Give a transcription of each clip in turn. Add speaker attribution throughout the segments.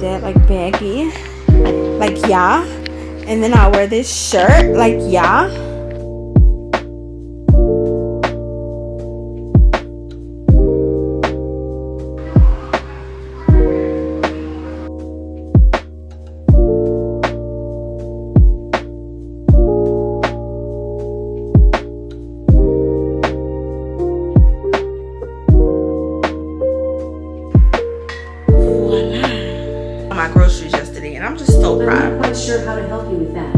Speaker 1: that, like baggy, like yeah. And then I'll wear this shirt, like yeah. My groceries yesterday, and I'm just so proud.
Speaker 2: I'm not quite sure how to help you with that.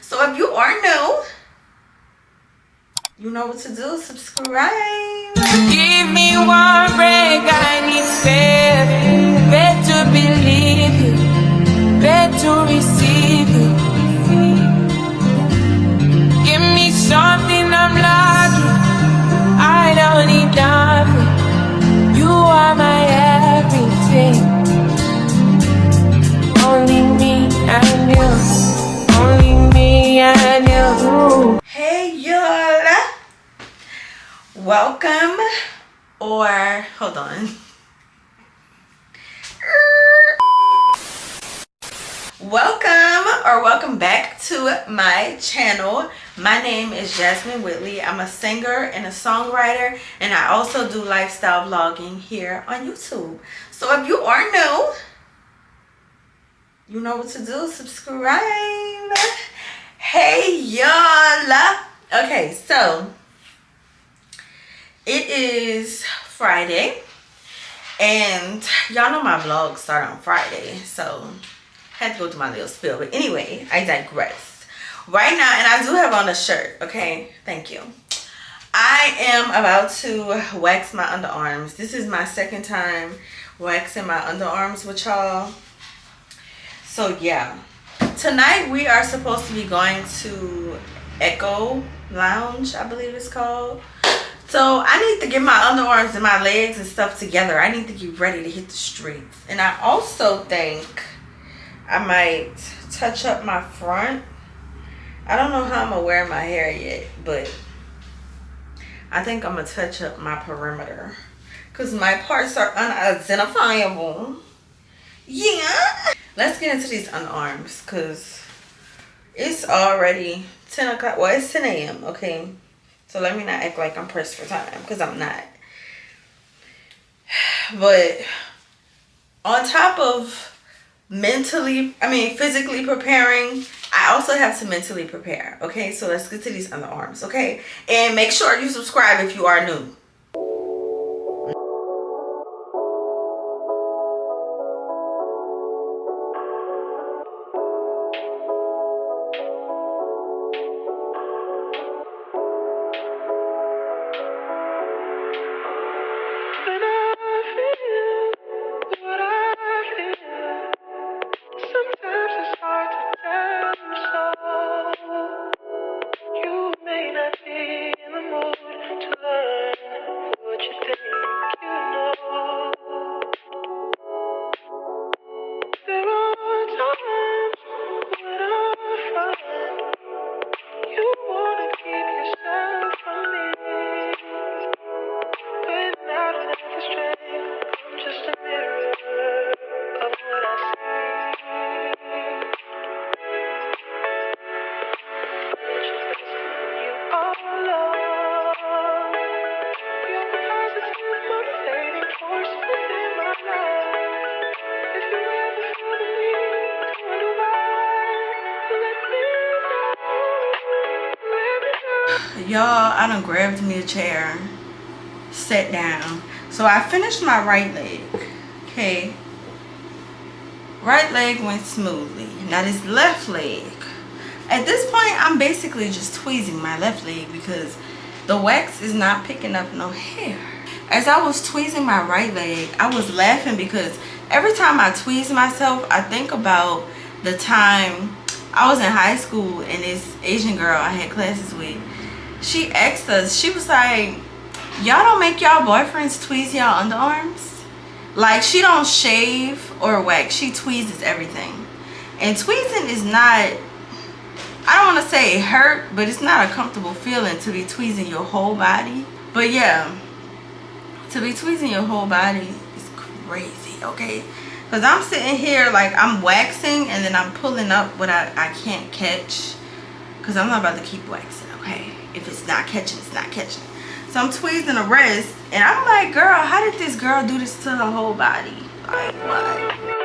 Speaker 1: So if you are new, you know what to do. Subscribe.
Speaker 3: Give me one break, I need faith. Better believe you, better receive you. Give me something I'm lacking, I don't need nothing. You are my everything. Only me and you, only me and you.
Speaker 1: Hey y'all, welcome, or hold on, welcome back to my channel. My name is Jasmine Whitley. I'm a singer and a songwriter, and I also do lifestyle vlogging here on YouTube. So if you are new, you know what to do. Subscribe. Hey y'all. Okay, so it is Friday, and y'all know my vlogs start on Friday, so I had to go through my little spiel. But anyway, I digress. Right now, and I do have on a shirt, okay? Thank you. I am about to wax my underarms. This is my second time waxing my underarms with y'all. So yeah, tonight we are supposed to be going to Echo Lounge, I believe it's called. So I need to get my underarms and my legs and stuff together. I need to get ready to hit the streets. And I also think I might touch up my front. I don't know how I'm gonna wear my hair yet, but I think I'm gonna touch up my perimeter because my parts are unidentifiable. Yeah. Let's get into these underarms because it's already 10 o'clock. Well, it's 10 a.m. okay? So let me not act like I'm pressed for time because I'm not. But on top of physically preparing, I also have to mentally prepare. Okay, so let's get to these underarms. Okay, and make sure you subscribe if you are new. Y'all, I done grabbed me a chair, sat down. So I finished my right leg. Okay, right leg went smoothly. Now this left leg, at this point I'm basically just tweezing my left leg because the wax is not picking up no hair. As I was tweezing my right leg, I was laughing because every time I tweeze myself, I think about the time I was in high school and this Asian girl I had classes with, she asked us, she was like, y'all don't make y'all boyfriends tweeze y'all underarms? Like, she don't shave or wax. She tweezes everything. And tweezing is not, I don't want to say it hurt, but it's not a comfortable feeling to be tweezing your whole body. But yeah, to be tweezing your whole body is crazy, okay? Because I'm sitting here like I'm waxing and then I'm pulling up what I can't catch. Because I'm not about to keep waxing, okay? If it's not catching, it's not catching. So I'm tweezing the wrist and I'm like, girl, how did this girl do this to her whole body? Like, what?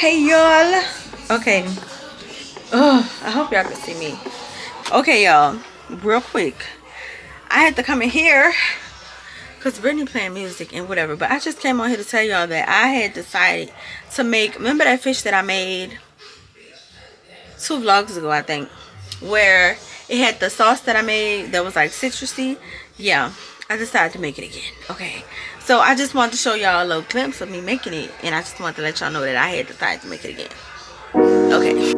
Speaker 1: Hey y'all. Okay. I hope y'all can see me. Okay, y'all. Real quick. I had to come in here because Brittany playing music and whatever. But I just came on here to tell y'all that I had decided to make, remember that fish that I made 2 vlogs ago, I think, where it had the sauce that I made that was like citrusy. Yeah, I decided to make it again. Okay, so I just wanted to show y'all a little glimpse of me making it, and I just wanted to let y'all know that I had decided to make it again. Okay.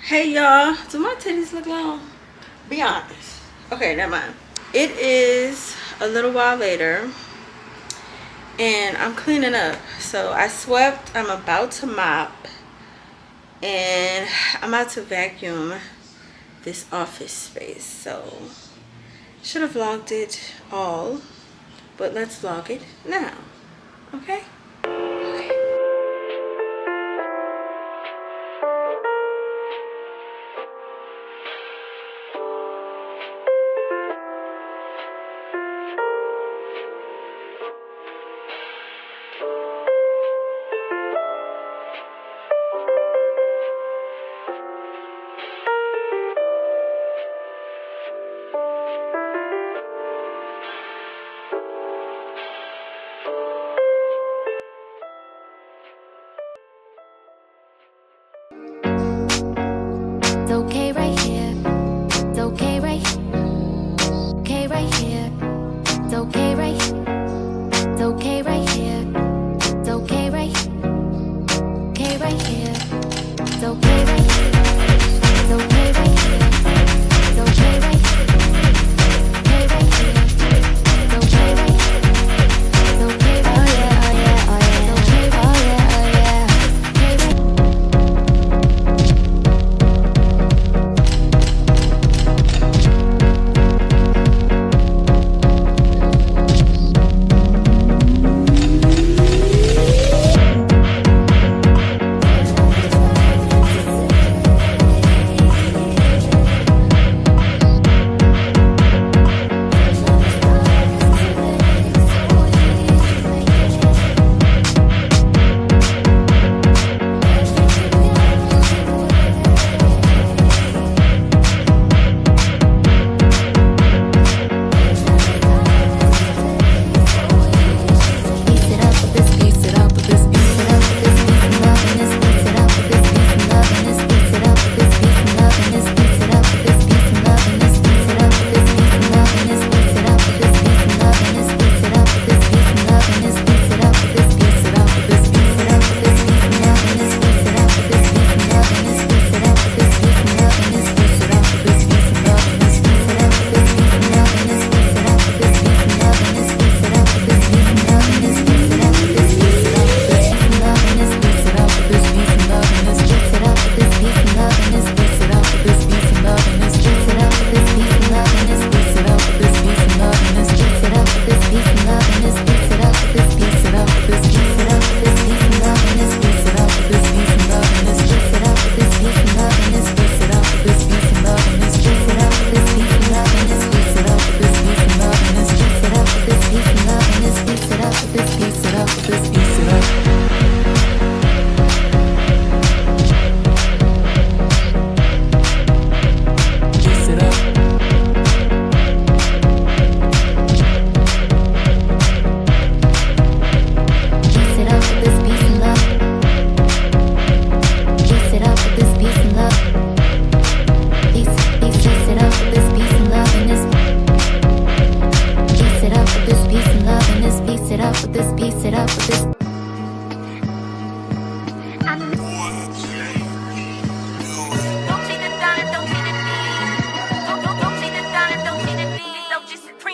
Speaker 1: Hey y'all, do my titties look long? Be honest. Okay, never mind. It is a little while later and I'm cleaning up. So I swept, I'm about to mop, and I'm about to vacuum this office space. So should have vlogged it all, but let's vlog it now. Okay?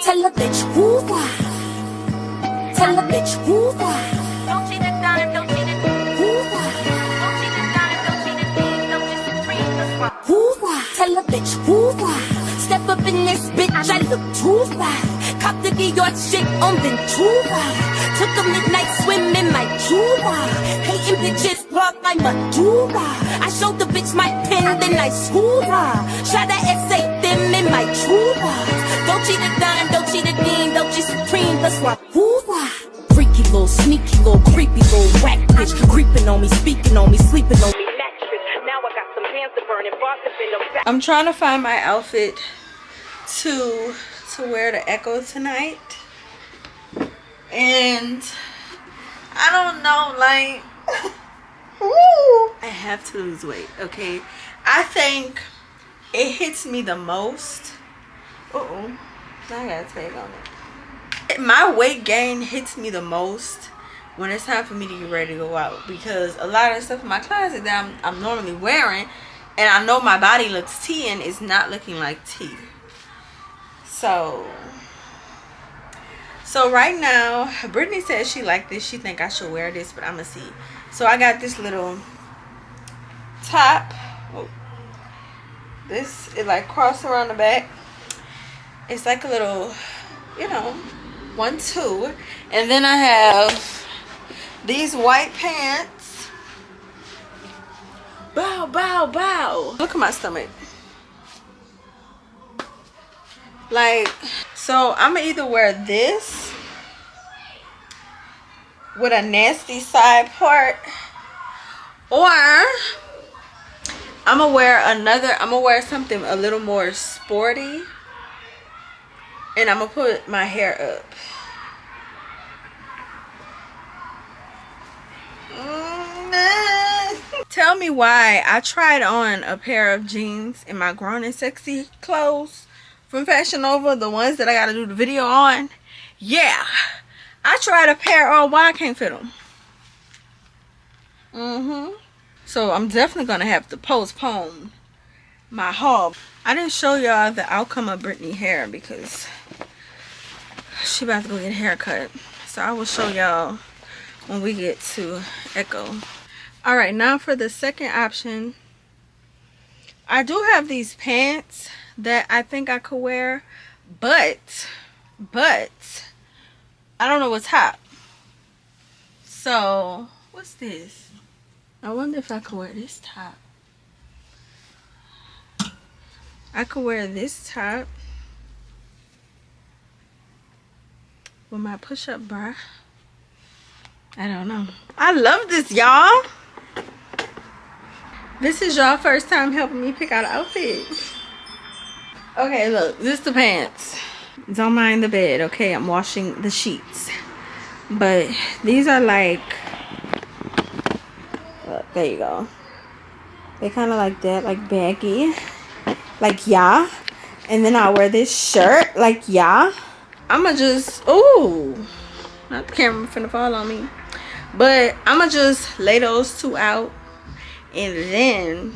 Speaker 3: Tell a bitch who why. Tell a bitch who why. Don't cheat it down and don't cheat it. Who why? Don't cheat it down and don't cheat it. Don't just free the swap. Who why? Tell a bitch who why. Step up in this bitch, I look too fly. Cop the Dior shit on Ventura. Took a midnight swim in my Jura. Hating bitches block my Madura. I showed the bitch my pen, then I schooled her. Try to essay them in my Jura. Don't cheat it down, don't cheat it in, don't cheat supreme, let's swap. Who-wah. Freaky little, sneaky little, creepy little whack bitch. Creeping on me, speaking on me, sleeping on me. Now I got some hands to burn and boss up.
Speaker 1: I'm trying to find my outfit to wear to Echo tonight, and I don't know, like I have to lose weight. Okay, I think it hits me the most. I gotta take on it. My weight gain hits me the most when it's time for me to get ready to go out, because a lot of stuff in my closet that I'm normally wearing, and I know my body looks tea and it's not looking like tea. So right now, Brittany says she liked this. She think I should wear this, but I'm gonna see. So I got this little top. This is like cross around the back. It's like a little, you know, 1-2, and then I have these white pants. Bow, bow, bow. Look at my stomach. Like, so I'm gonna either wear this with a nasty side part, or I'm gonna wear something a little more sporty, and I'm gonna put my hair up. Tell me why I tried on a pair of jeans in my Grown and Sexy clothes from Fashion Nova, the ones that I gotta do the video on. Yeah, I tried a pair on. Why I can't fit them? So I'm definitely gonna have to postpone my haul. I didn't show y'all the outcome of Brittany's hair because she about to go get a haircut. So I will show y'all when we get to Echo. All right, now for the second option. I do have these pants that I think I could wear, but I don't know what's top. So what's this? I wonder if I could wear this top. I could wear this top with my push-up bra. I don't know. I love this, y'all. This is y'all first time helping me pick out an outfit. Okay, look, this is the pants. Don't mind the bed, okay? I'm washing the sheets. But these are like, there you go. They kind of like that, like baggy. Like, yeah. And then I'll wear this shirt, like, yeah. I'ma just, ooh. Not the camera finna fall on me. But I'ma just lay those two out. And then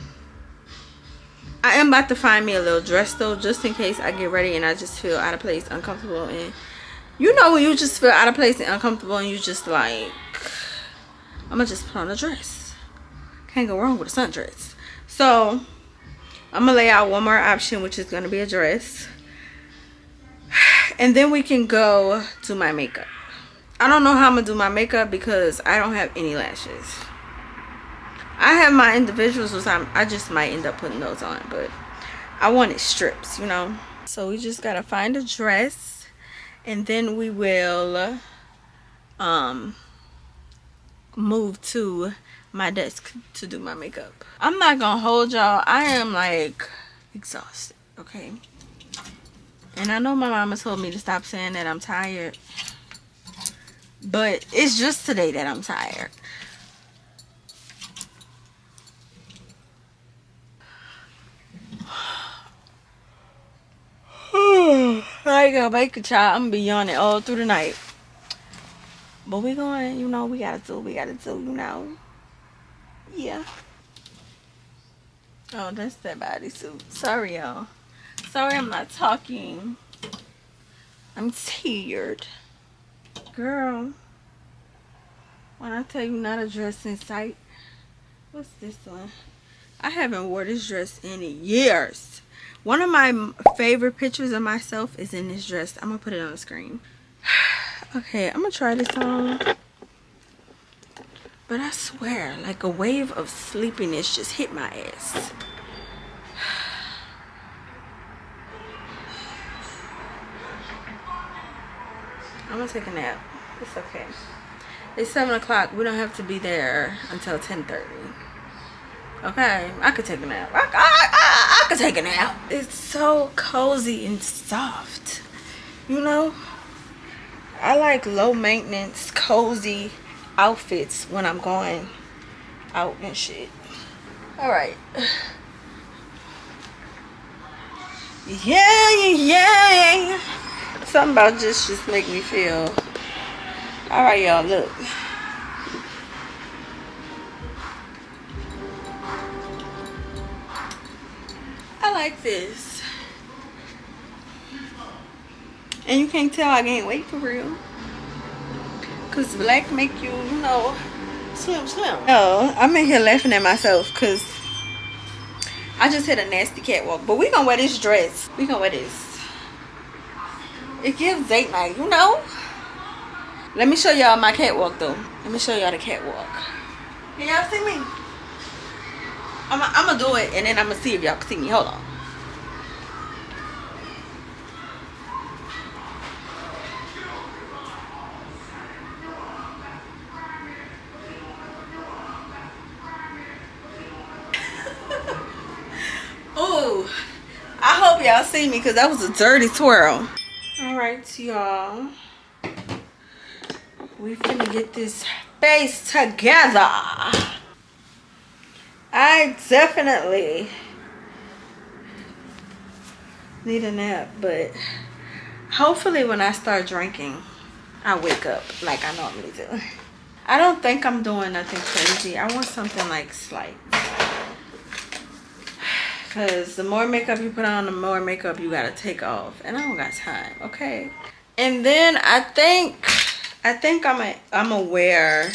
Speaker 1: I am about to find me a little dress though, just in case I get ready and I just feel out of place, uncomfortable. And you know when you just feel out of place and uncomfortable and you just like, I'm gonna just put on a dress. Can't go wrong with a sundress. So I'm gonna lay out one more option, which is gonna be a dress, and then we can go do my makeup. I don't know how I'm gonna do my makeup because I don't have any lashes. I have my individuals, which I just might end up putting those on, but I wanted strips, you know. So we just gotta find a dress, and then we will move to my desk to do my makeup. I'm not gonna hold y'all. I am like exhausted, okay? And I know my mama told me to stop saying that I'm tired, but it's just today that I'm tired. I ain't gonna make a child. I'm gonna be yawning all through the night. But we going, you know, we gotta do, you know. Yeah. Oh, that's that bodysuit. Sorry, y'all. Sorry I'm not talking. I'm tired. Girl, when I tell you not a dress in sight. What's this one? I haven't worn this dress in years. One of my favorite pictures of myself is in this dress. I'm gonna put it on the screen. Okay, I'm gonna try this on. But I swear, like a wave of sleepiness just hit my ass. I'm gonna take a nap. It's okay. It's 7 o'clock. We don't have to be there until 10:30. Okay, I could take a nap. I could take a nap. It's so cozy and soft. You know? I like low maintenance, cozy outfits when I'm going out and shit. Alright. Yeah. Something about just make me feel. Alright, y'all, look. I like this. And you can't tell I gained weight for real. Cause black make you, you know, slim. No, I'm in here laughing at myself because I just hit a nasty catwalk. But we gonna wear this dress. We gonna wear this. It gives date night, you know? Let me show y'all my catwalk though. Let me show y'all the catwalk. Can y'all see me? I'm gonna do it and then I'm gonna see if y'all can see me. Hold on. Ooh, I hope y'all see me because that was a dirty twirl. Alright, y'all. We finna get this face together. I definitely need a nap, but hopefully when I start drinking, I wake up like I normally do. I don't think I'm doing nothing crazy. I want something like slight. Because the more makeup you put on, the more makeup you gotta take off. And I don't got time, okay? And then I think I'm aware.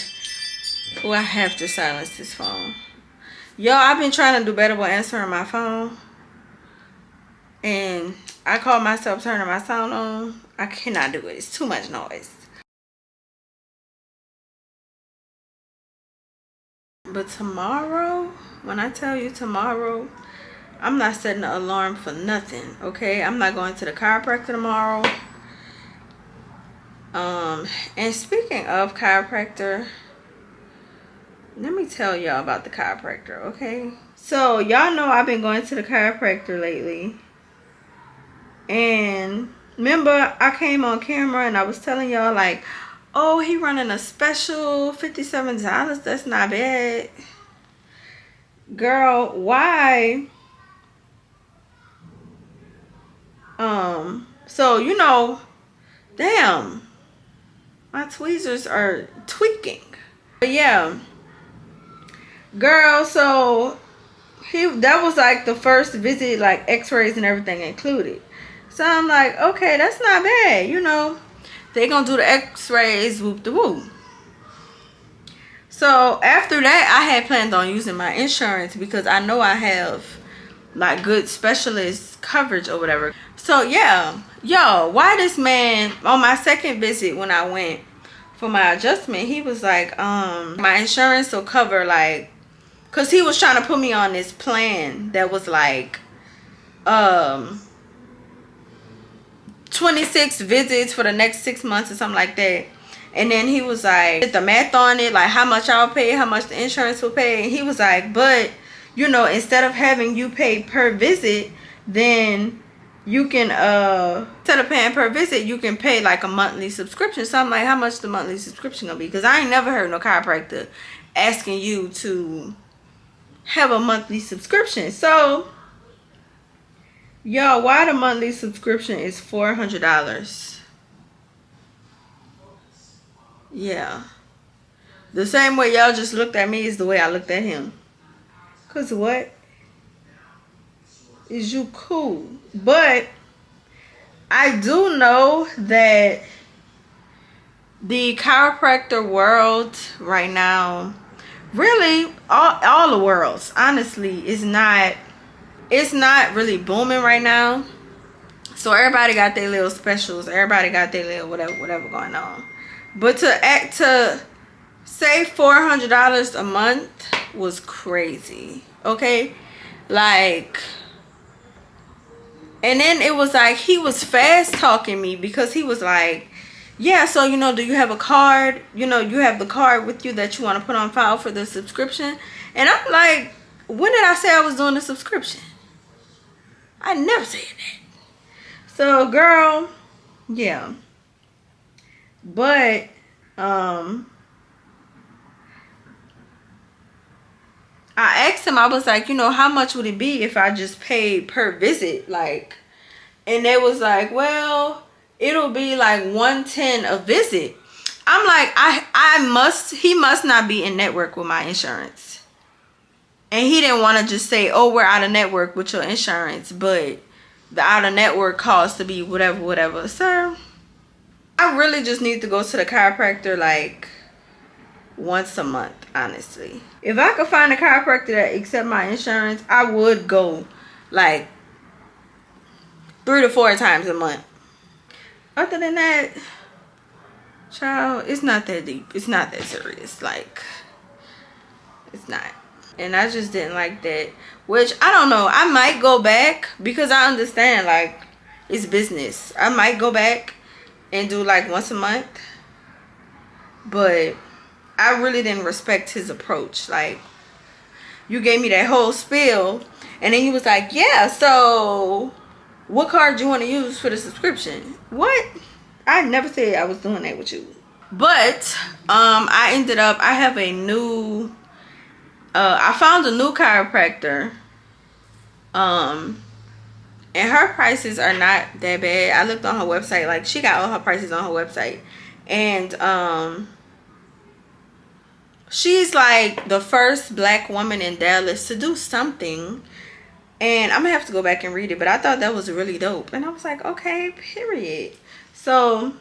Speaker 1: Oh, I have to silence this phone. Y'all, I've been trying to do better with answering my phone. And I call myself turning my sound on. I cannot do it. It's too much noise. But tomorrow, when I tell you tomorrow, I'm not setting an alarm for nothing, okay? I'm not going to the chiropractor tomorrow. And speaking of chiropractor, let me tell y'all about the chiropractor, okay? So y'all know I've been going to the chiropractor lately. And remember I came on camera and I was telling y'all like, oh, he running a special $57. That's not bad. Girl, why? So you know, damn, my tweezers are tweaking. But yeah, girl, so that was like the first visit, like x-rays and everything included. So I'm like, okay, that's not bad, you know. They gonna do the x-rays, whoop de whoop. So after that, I had planned on using my insurance because I know I have like good specialist coverage or whatever. So yeah, yo, why this man on my second visit when I went for my adjustment, he was like, my insurance will cover like, cause he was trying to put me on this plan that was like 26 visits for the next 6 months or something like that. And then he was like, did the math on it, like how much I'll pay, how much the insurance will pay. And he was like, but you know, instead of having you pay per visit, then you can instead of paying per visit, you can pay like a monthly subscription. So I'm like, how much the monthly subscription gonna be? Because I ain't never heard no chiropractor asking you to have a monthly subscription. So y'all, why the monthly subscription is $400? Yeah, the same way y'all just looked at me is the way I looked at him. Cause what? Is you cool? But I I do know that the chiropractor world right now, really all the worlds, honestly, is not, it's not really booming right now. So everybody got their little specials, everybody got their little whatever going on. But to say $400 a month was crazy. Okay, like, and then it was like he was fast talking me because he was like, yeah, so you know, do you have a card? You know, you have the card with you that you want to put on file for the subscription. And I'm like, when did I say I was doing the subscription? I never said that. So girl, yeah. But I asked him, I was like, you know, how much would it be if I just paid per visit? Like, and they was like, well, it'll be like $110 a visit. I'm like, he must not be in network with my insurance. And he didn't want to just say, oh, we're out of network with your insurance, but the out of network cost to be whatever. Sir, I really just need to go to the chiropractor like once a month, honestly. If I could find a chiropractor that accept my insurance, I would go like 3 to 4 times a month. Other than that, child, it's not that deep. It's not that serious. Like, it's not. And I just didn't like that. Which, I don't know. I might go back because I understand, like, it's business. I might go back and do like once a month. But I really didn't respect his approach. Like, you gave me that whole spiel. And then he was like, yeah, so what card do you want to use for the subscription? What? I never said I was doing that with you. But I ended up, I have a new, I found a new chiropractor. And her prices are not that bad. I looked on her website. Like, she got all her prices on her website. And she's like the first black woman in Dallas to do something. And I'm gonna have to go back and read it, but I thought that was really dope. And I was like, okay, period. So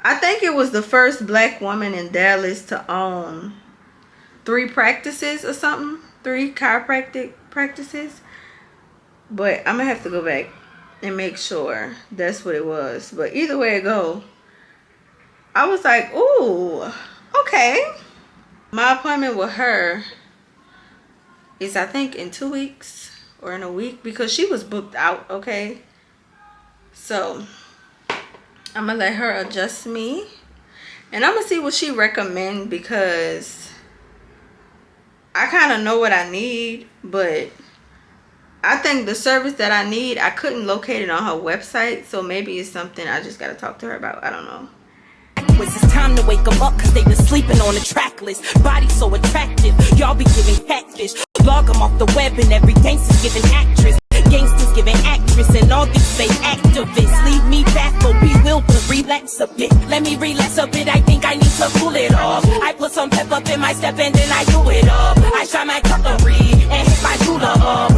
Speaker 1: I think it was the first black woman in Dallas to own 3 practices or something, 3 chiropractic practices. But I'm gonna have to go back and make sure that's what it was. But either way it go, I was like, ooh, okay. My appointment with her is, I think, in 2 weeks or in a week, because she was booked out. Okay, so I'm gonna let her adjust me, and I'm gonna see what she recommend, because I kind of know what I need, but I think the service that I need, I couldn't locate it on her website. So maybe it's something I just gotta talk to her about. I don't know.
Speaker 4: It's time to wake them up, cause they've been sleeping on the track list. Body so attractive, y'all be giving catfish. Log them off the web and every gangster's giving actress. Gangsters giving actress and all these fake activists. Leave me baffled, bewildered, relax a bit. Let me relax a bit, I think I need to cool it off. I put some pep up in my step and then I do it up. I try my cutlery and hit my ruler up.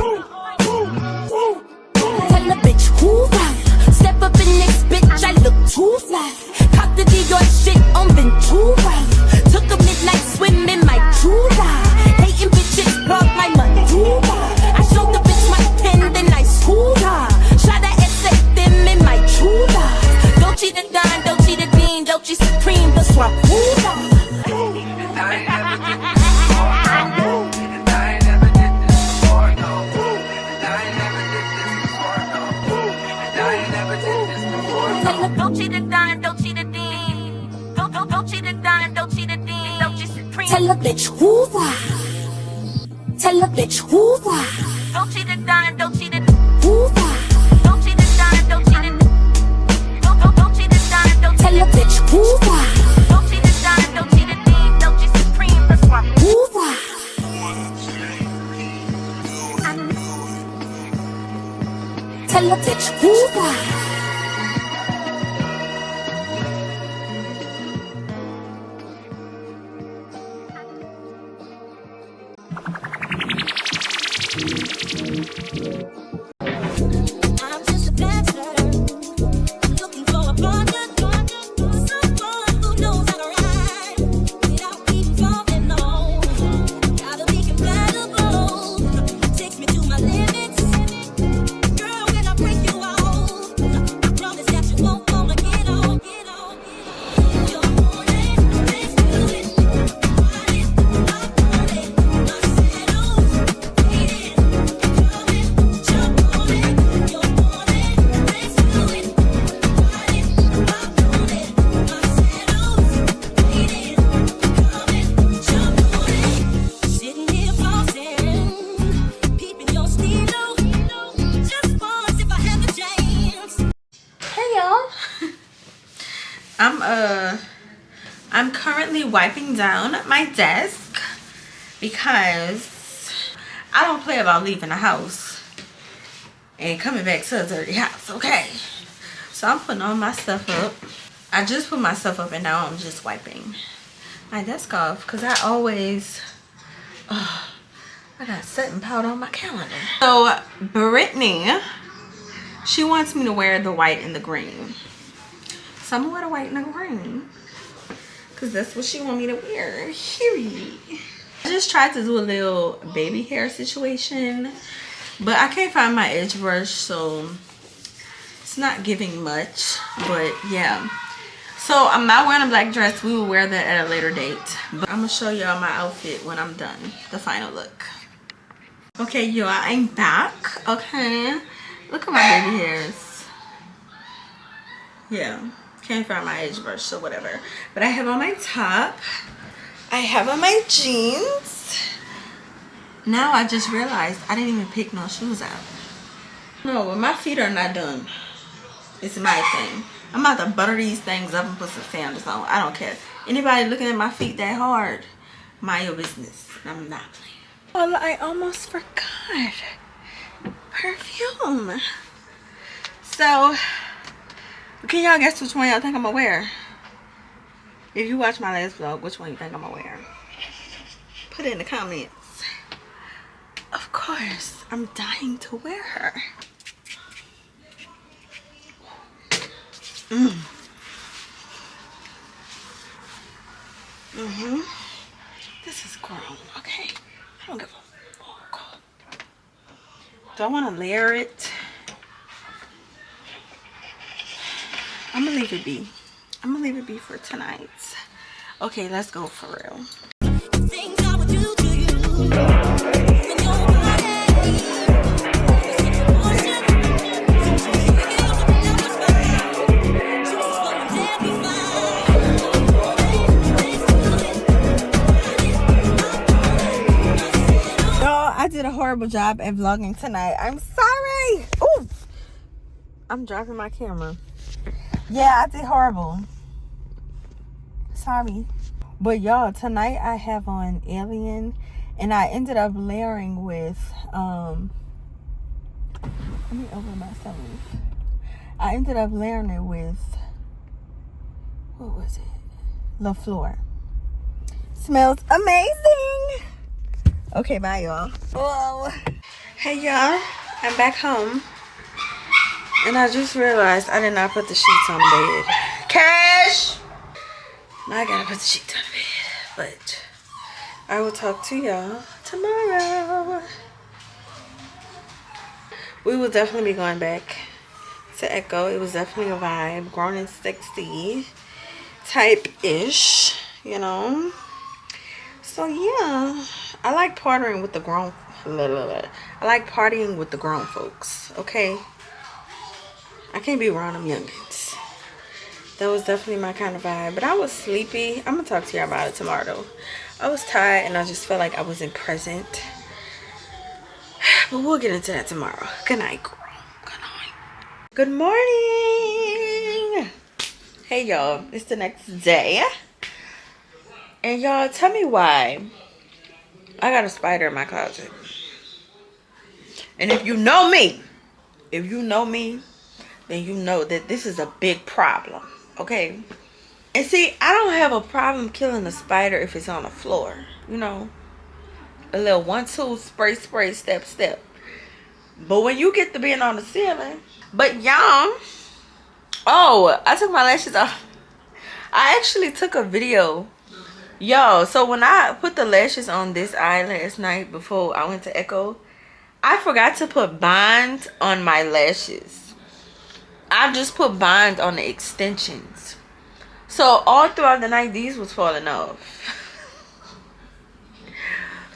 Speaker 3: Tell a bitch who right. Step up in this bitch, I look too fly. Cop the Dior shit on Ventura. Took a midnight swim in my Jura. Hating bitches plug my Madura. I showed the bitch my pen, then I schooled her. Shot a SF them in my Jura. Dolce the Don, Dolce the Dean, Dolce Supreme, the swamp Jura. Dolce the Don, Dolce the Dean, Dolce the Don, Dolce the Dean, Dolce Supreme. Tell a bitch who right. Tell a bitch who right. Dolce the Don, Dolce the who right. Dolce the Don, Dolce the Dolce the Don, Dolce. Tell a bitch who right. Dolce the Don, Dolce the Dean, Dolce Supreme, the swamp who right. Tell a bitch who right. I'm just a dance
Speaker 1: I'm currently wiping down my desk because I don't play about leaving the house and coming back to a dirty house, okay? So I'm putting all my stuff up. I just put my stuff up and now I'm just wiping my desk off because I always, I got setting powder on my calendar. So Brittany, she wants me to wear the white and the green. So I'm gonna wear the white and the green because that's what she want me to wear. Period. I just tried to do a little baby hair situation, but I can't find my edge brush, so it's not giving much. But yeah, so I'm not wearing a black dress. We will wear that at a later date, but I'm gonna show y'all my outfit when I'm done, the final look. Okay, y'all, I'm back. Okay, look at my baby hairs. Yeah, can't find my edge brush, so whatever. But I have on my top, I have on my jeans. Now I just realized I didn't even pick no shoes out. No, well, my feet are not done. It's my thing. I'm about to butter these things up and put some sandals on. I don't care. Anybody looking at my feet that hard, mind your business. I'm not playing. Oh, I almost forgot. Perfume. So, can y'all guess which one y'all think I'm gonna wear? If you watch my last vlog, which one you think I'm gonna wear? Put it in the comments. Of course, I'm dying to wear her. This is grown, okay? I don't give a fuck. Do I want to layer it? I'm gonna leave it be. I'm gonna leave it be for tonight. Okay, let's go for real.
Speaker 3: Things I would do to you when your body
Speaker 1: Y'all, I did a horrible job at vlogging tonight. I'm sorry. Ooh, I'm dropping my camera. Yeah, I did horrible. Sorry. But y'all, tonight I have on Alien, and I ended up layering with let me open myself. I ended up layering it with, what was it? LaFleur. Smells amazing. Okay, bye y'all. Whoa. Hey y'all, I'm back home. And I just realized I did not put the sheets on the bed. Cash! Now I gotta put the sheets on the bed. But I will talk to y'all tomorrow. We will definitely be going back to Echo. It was definitely a vibe. Grown and sexy type-ish, you know. So yeah. I like partying with the grown. I like partying with the grown folks, okay? I can't be around them youngins. That was definitely my kind of vibe. But I was sleepy. I'm going to talk to y'all about it tomorrow, though. I was tired, and I just felt like I wasn't present. But we'll get into that tomorrow. Good night, girl. Good night. Good morning. Hey, y'all. It's the next day. And, y'all, tell me why I got a spider in my closet. And if you know me, then you know that this is a big problem, okay? And see, I don't have a problem killing a spider if it's on the floor, you know? A little 1-2, spray, step. But when you get to being on the ceiling, but y'all, oh, I took my lashes off. I actually took a video, y'all. So when I put the lashes on this eye last night before I went to Echo, I forgot to put bond on my lashes. I just put bond on the extensions. So all throughout the night, these was falling off.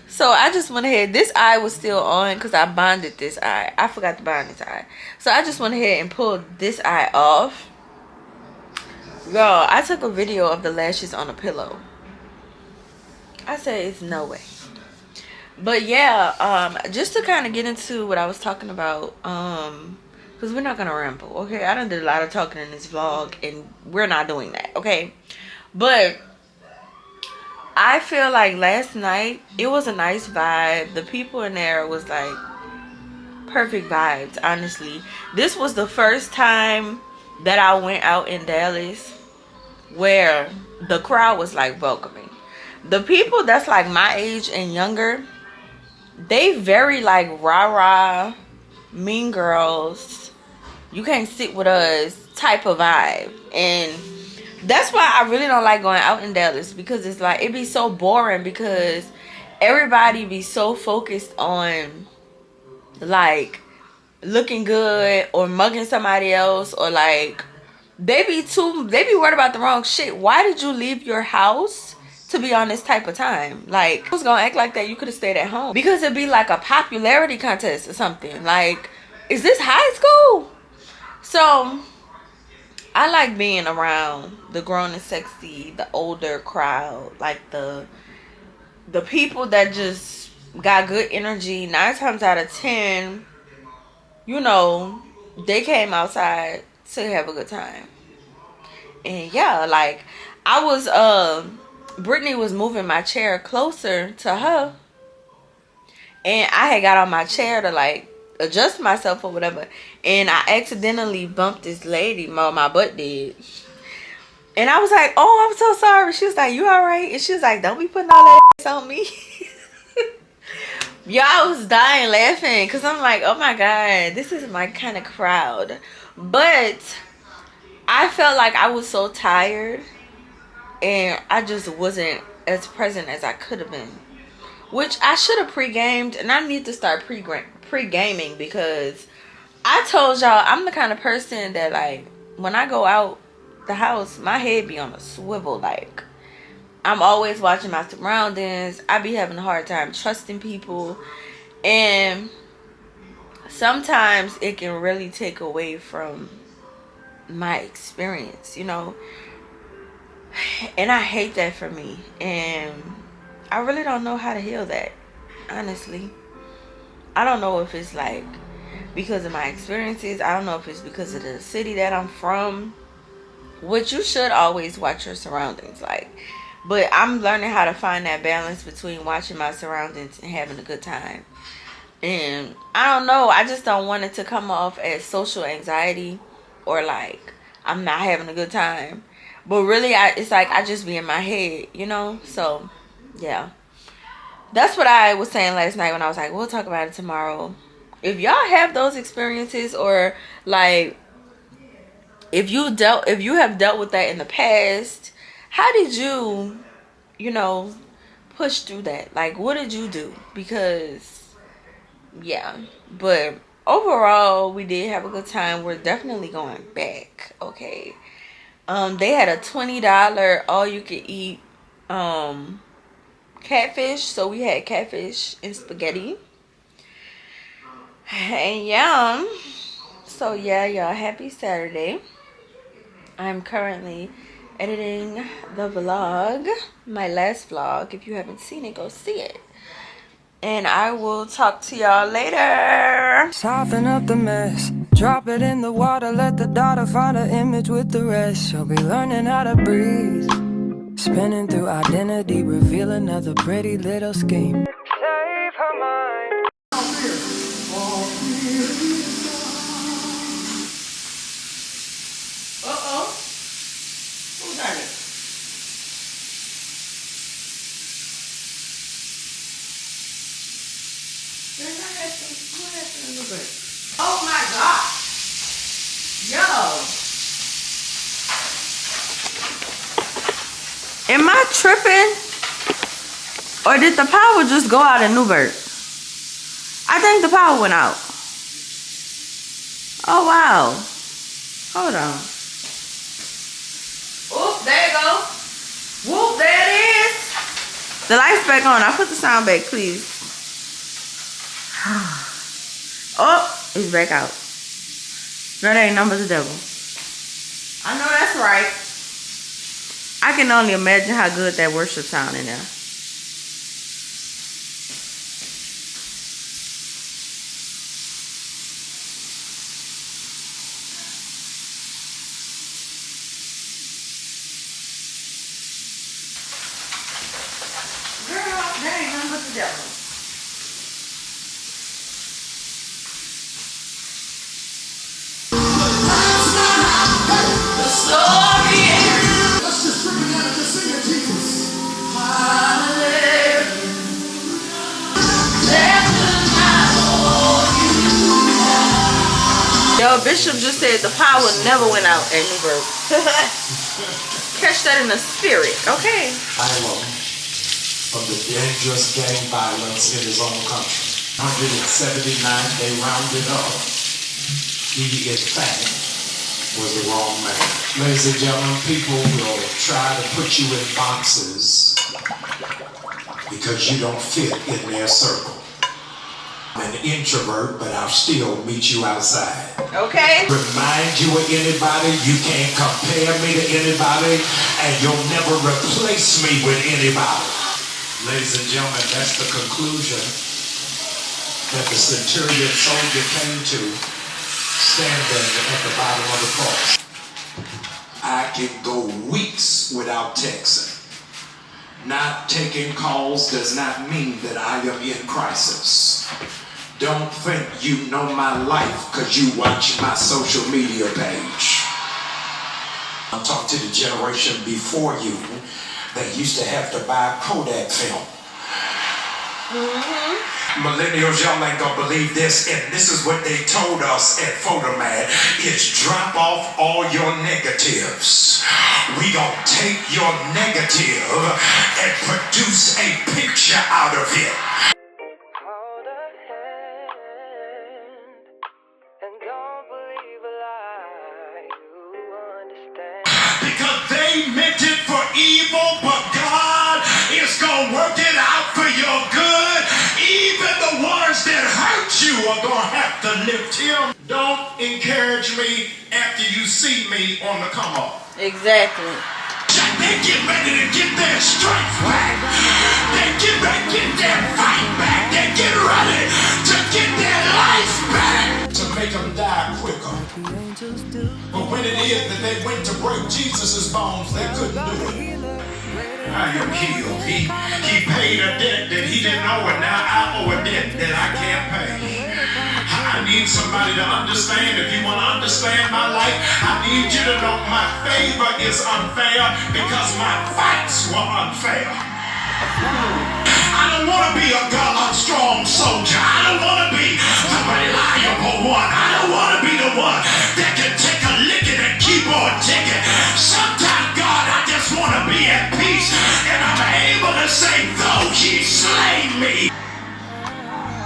Speaker 1: So I just went ahead. This eye was still on because I bonded this eye. I forgot to bond this eye. So I just went ahead and pulled this eye off. Y'all, I took a video of the lashes on a pillow. I said, it's no way. But yeah, just to kind of get into what I was talking about, because we're not gonna ramble, okay? I done did a lot of talking in this vlog, and we're not doing that, okay? But I feel like last night it was a nice vibe. The people in there was like perfect vibes, honestly. This was the first time that I went out in Dallas where the crowd was like welcoming. The people that's like my age and younger, they very like rah-rah, mean girls, you can't sit with us type of vibe. And that's why I really don't like going out in Dallas, because it's like it be so boring, because everybody be so focused on like looking good or mugging somebody else, or like they be worried about the wrong shit. Why did you leave your house to be on this type of time? Like, who's gonna act like that? You could have stayed at home. Because it'd be like a popularity contest or something. Like, is this high school? So I like being around the grown and sexy, the older crowd, like the people that just got good energy. 9 times out of 10, you know, they came outside to have a good time. And yeah, like I was Brittany was moving my chair closer to her, and I had got on my chair to like adjust myself or whatever, and I accidentally bumped this lady. My butt did. And I was like, oh, I'm so sorry. She was like, you all right? And she was like, don't be putting all that ass on me. Y'all, I was dying laughing, because I'm like, oh my god, this is my kind of crowd. But I felt like I was so tired, and I just wasn't as present as I could have been. Which I should have pre-gamed, and I need to start pre-gaming, because I told y'all I'm the kind of person that, like, when I go out the house, my head be on a swivel. Like, I'm always watching my surroundings. I be having a hard time trusting people, and sometimes it can really take away from my experience, you know. And I hate that for me, and I really don't know how to heal that, honestly. I don't know if it's like because of my experiences. I don't know if it's because of the city that I'm from, which you should always watch your surroundings, like. But I'm learning how to find that balance between watching my surroundings and having a good time. And I don't know, I just don't want it to come off as social anxiety, or like I'm not having a good time. But really, it's like I just be in my head, you know? So, yeah. That's what I was saying last night when I was like, we'll talk about it tomorrow. If y'all have those experiences, or like if you have dealt with that in the past, how did you, you know, push through that? Like, what did you do? Because, yeah. But overall, we did have a good time. We're definitely going back, okay? They had a $20 all-you-can-eat catfish. So we had catfish and spaghetti. And yeah. So yeah, y'all, happy Saturday. I'm currently editing the vlog, my last vlog. If you haven't seen it, go see it. And I will talk to y'all later.
Speaker 5: Soften up the mess, drop it in the water, let the daughter find her image with the rest. She'll be learning how to breathe, spinning through identity, reveal another pretty little scheme. Save her mind.
Speaker 1: Uh-oh. Who's done it? Oh my god. Yo. Am I tripping? Or did the power just go out in Newburgh? I think the power went out. Oh wow. Hold on. Oop, there you go. Whoop, there it is. The light's back on. I put the sound back, please. Oh, it's back out. No, that ain't nothing but the devil. I know that's right. I can only imagine how good that worship sound in there. devil.
Speaker 6: Let's just bring it down and just sing it, Jesus.
Speaker 1: Yo, Bishop just said the power never went out at Newburgh. Catch that in the spirit, okay?
Speaker 6: Asylum from the dangerous gang violence in his own country. 179, they rounded up. He, in fact, was the wrong man. Ladies and gentlemen, people will try to put you in boxes because you don't fit in their circle. I'm an introvert, but I'll still meet you outside.
Speaker 1: Okay.
Speaker 6: Remind you of anybody, you can't compare me to anybody, and you'll never replace me with anybody. Ladies and gentlemen, that's the conclusion that the centurion soldier came to, standing at the bottom of the cross. I can go weeks without texting. Not taking calls does not mean that I am in crisis. Don't think you know my life because you watch my social media page. I'm talking to the generation before you that used to have to buy Kodak film. Millennials, y'all ain't gonna believe this, and this is what they told us at Photomat, is drop off all your negatives. We gonna take your negative and produce a picture out of it.
Speaker 5: Hold a hand and don't believe a lie. You understand?
Speaker 6: Because they meant it for evil, but God is gonna work it out for your good. Even the ones that hurt you are gonna have to lift him. Don't encourage me after you see me on the come up.
Speaker 1: Exactly.
Speaker 6: They get ready to get their strength back. They get ready to get their fight back. They get ready to get their life back. To make them die quicker. But when it is that they went to break Jesus' bones, they couldn't do it. I am healed. He paid a debt that he didn't owe, and now I owe a debt that I can't pay. I need somebody to understand. If you want to understand my life, I need you to know my favor is unfair because my fights were unfair. I don't want to be a strong soldier. I don't want to be the reliable one. I don't want to be the one that can take a licking and keep on ticking. Sometimes, God, I just want to be at peace, and I'm able to say, though he slay me.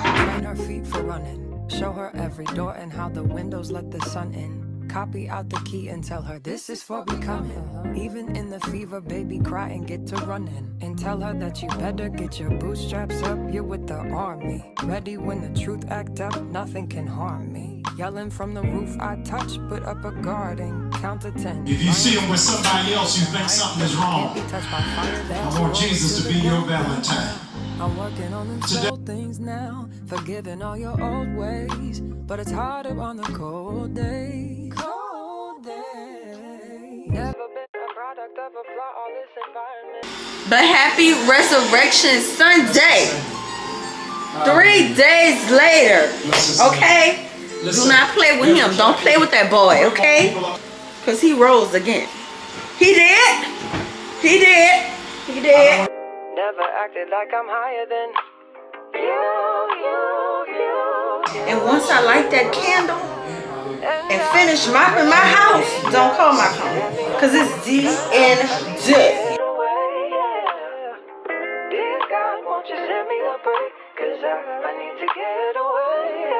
Speaker 5: Train her feet for running. Show her every door and how the windows let the sun in. Copy out the key and tell her this is for becoming. Even in the fever, baby, cry and get to running. And tell her that you better get your bootstraps up. You're with the army. Ready when the truth act up, nothing can harm me. Yelling from the roof, I touch, put up a guard and count to 10.
Speaker 6: If you see him with somebody else, you think something is wrong. I want Jesus to be your Valentine.
Speaker 5: I'm working on them slow things now, forgiving all your old ways, but it's harder on the cold days. Cold days. Never been a product of a flawless environment.
Speaker 1: But happy Resurrection Sunday. 3 days later. Okay? Do not play with him. Don't play with that boy, okay? Because he rose again. He did. He did. He did.
Speaker 5: Never acted like I'm higher than you.
Speaker 1: And once I light that candle and finish mopping my house, don't call my phone. Because it's the end.
Speaker 5: Dear God, won't you send me a break? Cause I need to get away.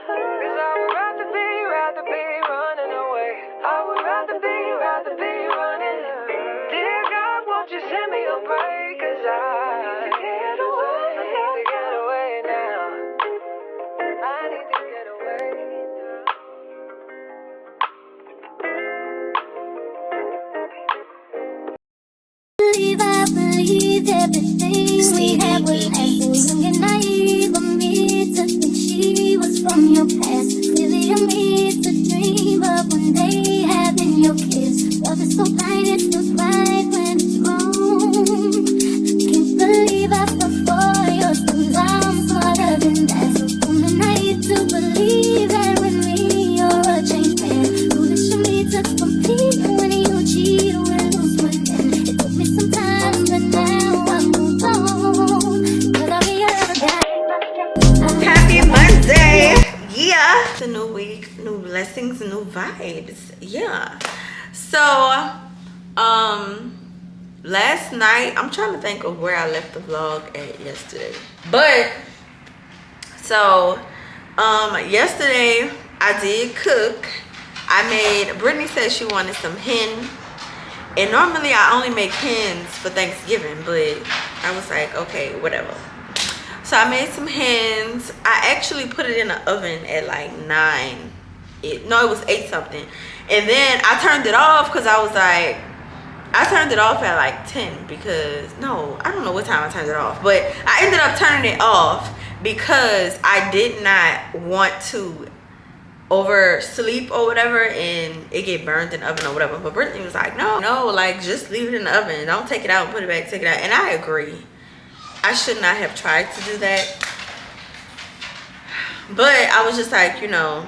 Speaker 5: Cause I would rather be running away. I would rather be running. Dear God, won't you send me a break? Cause I need to get away now. I need to get away.
Speaker 1: vibes. Yeah. So last night, I'm trying to think of where I left the vlog at yesterday. But so yesterday I did cook. Brittany said she wanted some hen. And normally I only make hens for Thanksgiving, but I was like, okay, whatever. So I made some hens. I actually put it in the oven at like 9. It was 8 something. And then I turned it off because I was like, I turned it off at like 10 because, no, I don't know what time I turned it off. But I ended up turning it off because I did not want to oversleep or whatever and it get burned in the oven or whatever. But Brittany was like, no, like just leave it in the oven, don't take it out and put it back, take it out. And I agree, I should not have tried to do that, but I was just like, you know,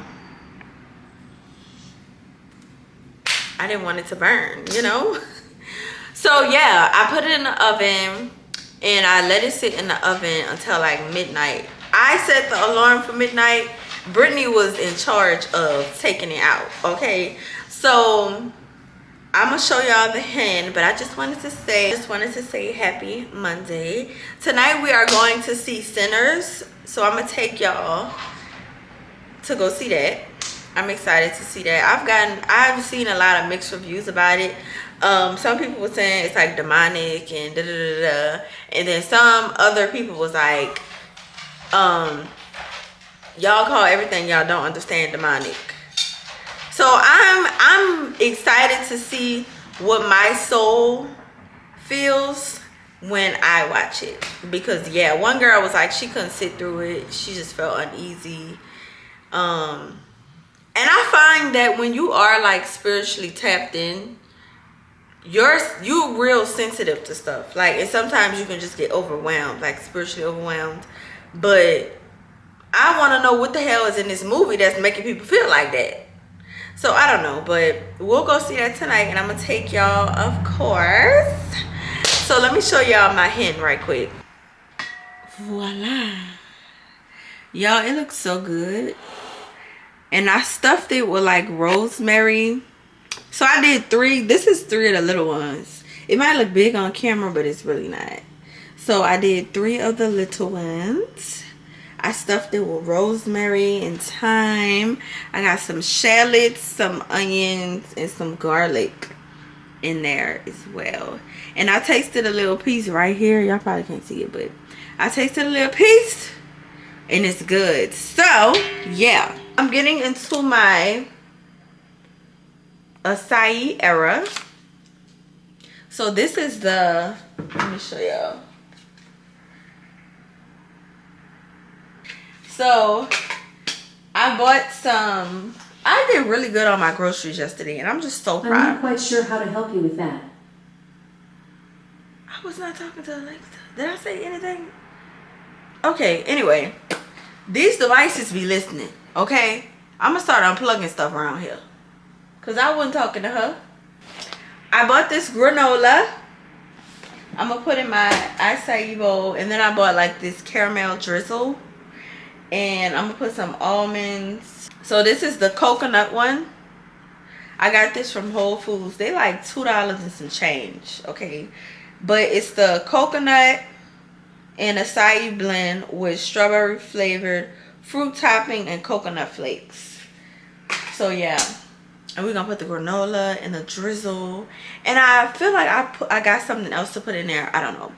Speaker 1: I didn't want it to burn, you know. So yeah, I put it in the oven and I let it sit in the oven until like midnight. I set the alarm for midnight. Brittany was in charge of taking it out. Okay, so I'm gonna show y'all the hen, but I just wanted to say happy Monday. Tonight we are going to see Sinners, so I'm gonna take y'all to go see that. I'm excited to see that. I've seen a lot of mixed reviews about it. Some people were saying it's like demonic and da da da da, and then some other people was like, y'all call everything y'all don't understand demonic. So I'm excited to see what my soul feels when I watch it, because yeah, one girl was like she couldn't sit through it, she just felt uneasy. And I find that when you are like spiritually tapped in, you're real sensitive to stuff, like, and sometimes you can just get overwhelmed, like spiritually overwhelmed. But I want to know what the hell is in this movie that's making people feel like that. So I don't know, but we'll go see that tonight, and I'm gonna take y'all, of course. So let me show y'all my hen right quick. Voila, y'all, it looks so good. And I stuffed it with like rosemary. So I did 3. This is 3 of the little ones. It might look big on camera, but it's really not. So I did 3 of the little ones. I stuffed it with rosemary and thyme. I got some shallots, some onions, and some garlic in there as well. And I tasted a little piece right here. Y'all probably can't see it, but I tasted a little piece and it's good. So yeah, I'm getting into my acai era. So this is the, let me show y'all. So I bought some, I did really good on my groceries yesterday, and I'm just so proud.
Speaker 2: I'm not quite sure how to help you with that.
Speaker 1: I was not talking to Alexa. Did I say anything? Okay, anyway, these devices be listening, okay? I'm gonna start unplugging stuff around here, because I wasn't talking to her. I bought this granola. I'm gonna put in my acai bowl, and then I bought like this caramel drizzle. And I'm gonna put some almonds. So this is the coconut one. I got this from Whole Foods. They like $2 and some change, okay? But it's the coconut and acai blend with strawberry flavored fruit topping and coconut flakes. So yeah, and we're gonna put the granola and the drizzle. And I feel like I got something else to put in there. I don't know.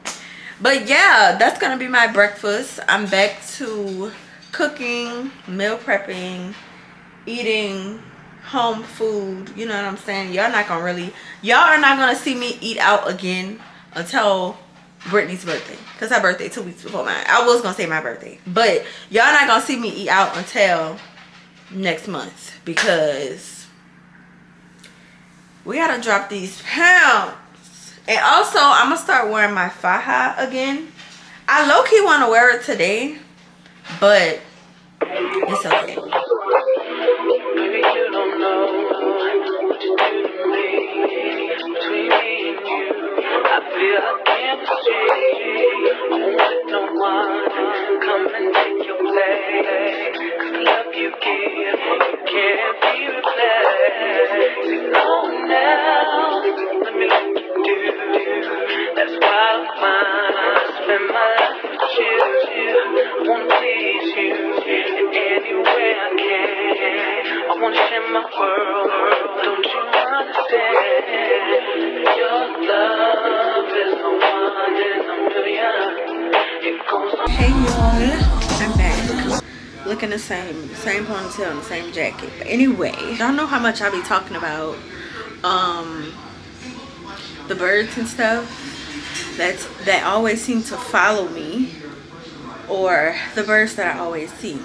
Speaker 1: But yeah, that's gonna be my breakfast. I'm back to cooking, meal prepping, eating home food. You know what I'm saying? Y'all are not gonna see me eat out again until Brittany's birthday, because her birthday 2 weeks before mine. I was gonna say my birthday, but y'all not gonna see me eat out until next month, because we gotta drop these pounds. And also I'm gonna start wearing my faja again. I low-key want to wear it today, but it's okay.
Speaker 7: Baby, you don't know what you do to me. Between me and you, I feel a chemistry. I won't let no one come and take your place. 'Cause the love you give, you can't be replaced.
Speaker 1: rocking the same ponytail and the same jacket. But anyway, y'all know how much I be talking about the birds and stuff that always seem to follow me, or the birds that I always see.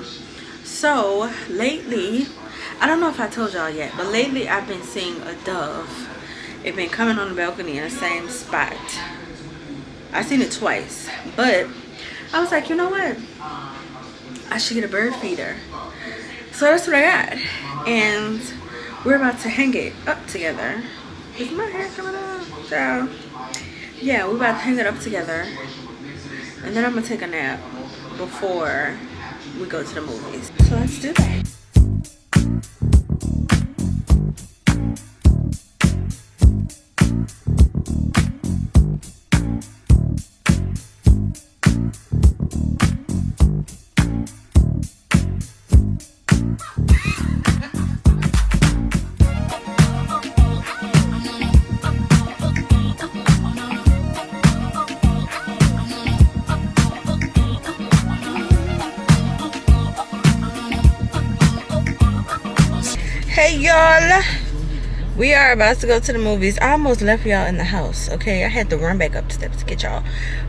Speaker 1: So lately, I don't know if I told y'all yet, but lately I've been seeing a dove. It's been coming on the balcony in the same spot. I've seen it twice, but I was like, you know what, I should get a bird feeder. So that's what I got, and we're about to hang it up together. Is my hair coming off? So yeah, we're about to hang it up together, and then I'm gonna take a nap before we go to the movies. So let's do that. Hey y'all, we are about to go to the movies. I almost left y'all in the house. Okay, I had to run back up the steps to get y'all,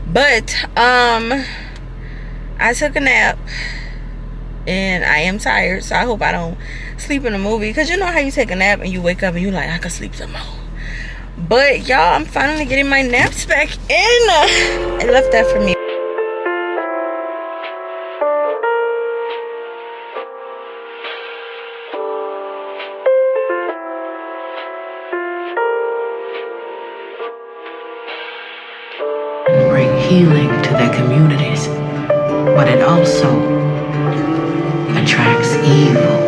Speaker 1: but I took a nap and I am tired, so I hope I don't sleep in the movie, because you know how you take a nap and you wake up and you like, I could sleep some more. But y'all, I'm finally getting my naps back in. I left that for me.
Speaker 8: Bring healing to their communities, but it also attracts evil.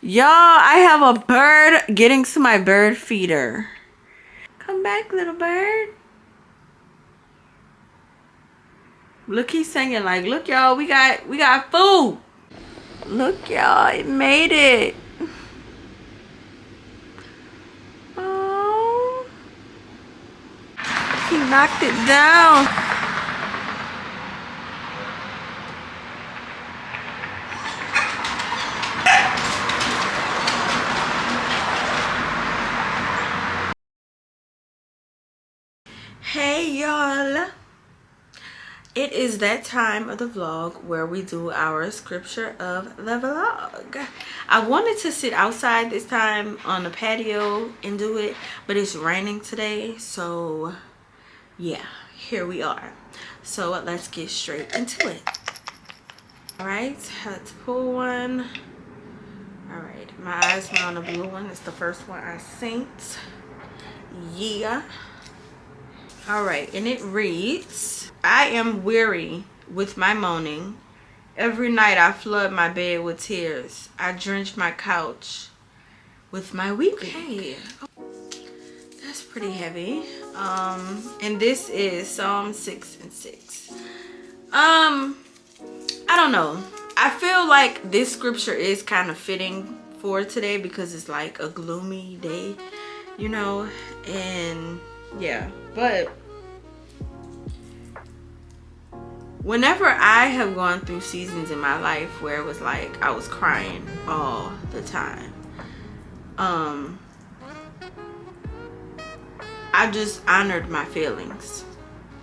Speaker 1: Y'all, I have a bird getting to my bird feeder. Come back, little bird. Look, he's singing like, look y'all, we got food. Look y'all, it made it. Oh, he knocked it down. Hey y'all, it is that time of the vlog where we do our scripture of the vlog. I wanted to sit outside this time on the patio and do it, but it's raining today, so yeah, here we are. So let's get straight into it. All right, let's pull one. All right, my eyes were on the blue one. It's the first one I synced. Yeah. All right, and it reads, I am weary with my moaning. Every night I flood my bed with tears. I drench my couch with my weeping. Okay. That's pretty heavy. And this is Psalm 6:6. I don't know. I feel like this scripture is kind of fitting for today because it's like a gloomy day, you know, and yeah. But whenever I have gone through seasons in my life where it was like I was crying all the time, I just honored my feelings.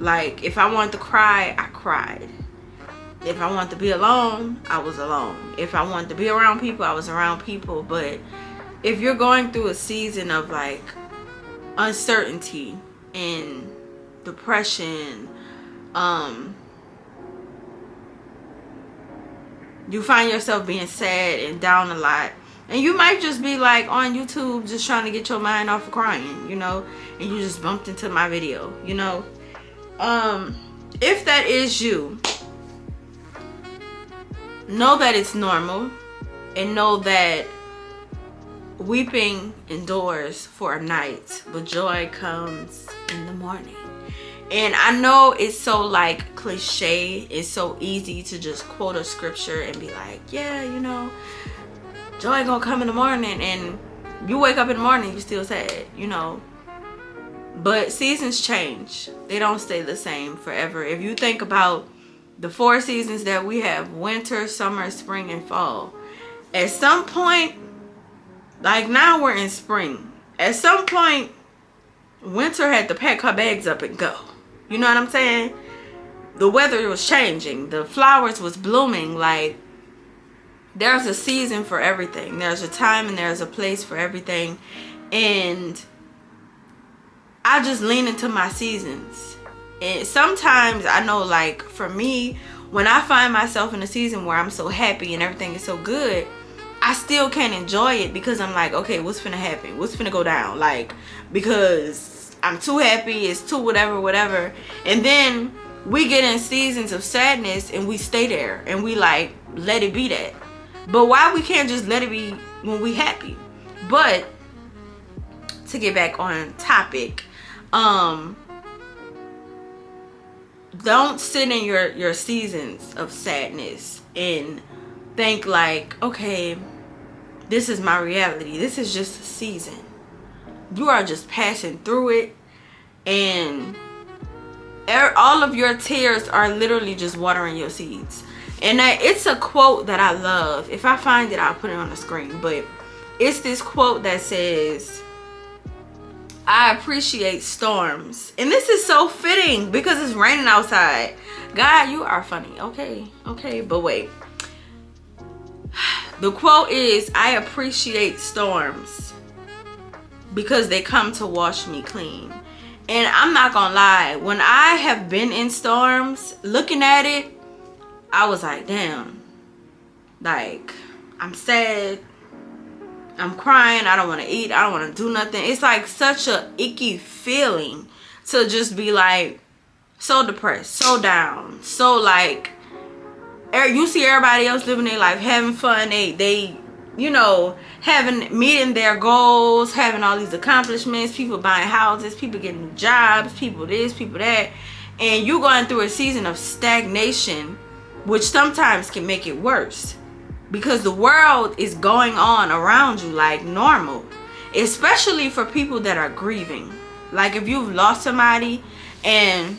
Speaker 1: Like, if I wanted to cry, I cried. If I wanted to be alone, I was alone. If I wanted to be around people, I was around people. But if you're going through a season of like uncertainty and depression, you find yourself being sad and down a lot, and you might just be like on YouTube just trying to get your mind off of crying, you know, and you just bumped into my video, you know. if that is you, know that it's normal, and know that weeping endures for a night, but joy comes in the morning. And I know it's so like cliche, it's so easy to just quote a scripture and be like, yeah, you know, joy gonna come in the morning, and you wake up in the morning, you still sad, you know. But seasons change. They don't stay the same forever. If you think about the 4 seasons that we have, winter, summer, spring, and fall, at some point, like now we're in spring, at some point, winter had to pack her bags up and go. You know what I'm saying? The weather was changing. The flowers was blooming. Like, there's a season for everything. There's a time and there's a place for everything. And I just lean into my seasons. And sometimes I know, like, for me, when I find myself in a season where I'm so happy and everything is so good, I still can't enjoy it because I'm like, okay, what's finna happen? What's finna go down? Like, because I'm too happy, it's too whatever. And then we get in seasons of sadness and we stay there and we like, let it be that. But why we can't just let it be when we happy? But to get back on topic, don't sit in your seasons of sadness and think like, okay, this is my reality. This is just a season. You are just passing through it, and all of your tears are literally just watering your seeds. And it's a quote that I love. If I find it, I'll put it on the screen. But it's this quote that says, I appreciate storms. And this is so fitting because it's raining outside. God, you are funny. Okay, but wait. The quote is, I appreciate storms because they come to wash me clean. And I'm not gonna lie, when I have been in storms, looking at it, I was like, damn, like, I'm sad, I'm crying, I don't want to eat, I don't want to do nothing. It's like such a icky feeling to just be like so depressed, so down, so like, you see everybody else living their life, having fun, they you know, meeting their goals, having all these accomplishments, people buying houses, people getting jobs, people this, people that, and you going through a season of stagnation, which sometimes can make it worse because the world is going on around you like normal, especially for people that are grieving. Like if you've lost somebody and